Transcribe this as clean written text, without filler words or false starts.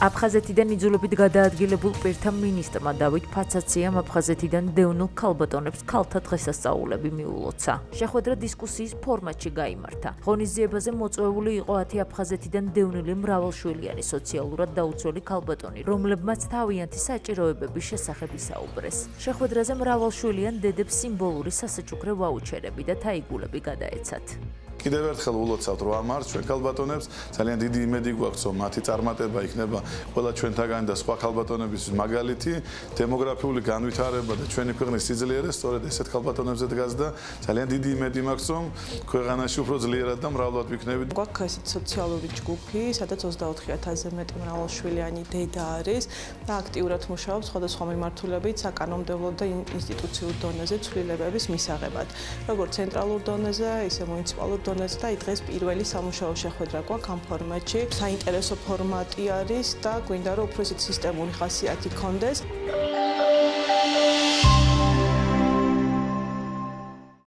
აფხაზეთიდან იძულებით გადაადგილებულ პირთა მინისტრმა დავით ფაცაციამ აფხაზეთიდან დევნილ ქალბატონებს ქალთა დღესასწაულები მიულოცა. შეხვედრა დისკუსიის ფორმატში გაიმართა. ღონისძიებაზე მოწვეული იყო 10 აფხაზეთიდან დევნილი მრავალშვილიანი სოციალურად დაუცველი ქალბატონი, რომლებმაც თავიანთი საჭიროებების შესახებ ისაუბრეს. შეხვედრაზე მრავალშვილიან დედებს სიმბოლური სასაჩუქრე ვაუჩერები და თაიგულები გადაეცათ. კიდევ ერთხელ ულოცავთ 8 მარტს ჩვენ ქალბატონებს ძალიან დიდი იმედი გვაქვს რომ მათი წარმატება იქნება ყველა ჩვენთაგანი და სხვა ქალბატონებისთვის მაგალითი დემოგრაფიული განვითარება და ჩვენი ქვეყნის სიძლიერე სწორედ ესეთ ქალბატონებზე დგას და ძალიან დიდი იმედი მაქვს რომ ქვეყანაში უფრო ძლიერად და მრავლად ვიქნებით. გვაქვს ესეთ სოციალური ჯგუფი, სადაც 24,000-ზე მეტი მრავალშვილიანი დედა არის და აქტიურად მუშაობს სხვადასხვა მიმართულებით საკანონმდებლო და ინსტიტუციურ დონეზე ცვლილებების მისაღებად. როგორც ცენტრალურ დონეზე, ისე მუნიციპალურ დონეზე და დღეს პირველი სამუშაო შეხვედრა გვაქვს ამ ფორმატში. საინტერესო ფორმატი არის და გვინდა რომ უფრო ისეთ სისტემური ხასიათი გქონდეს.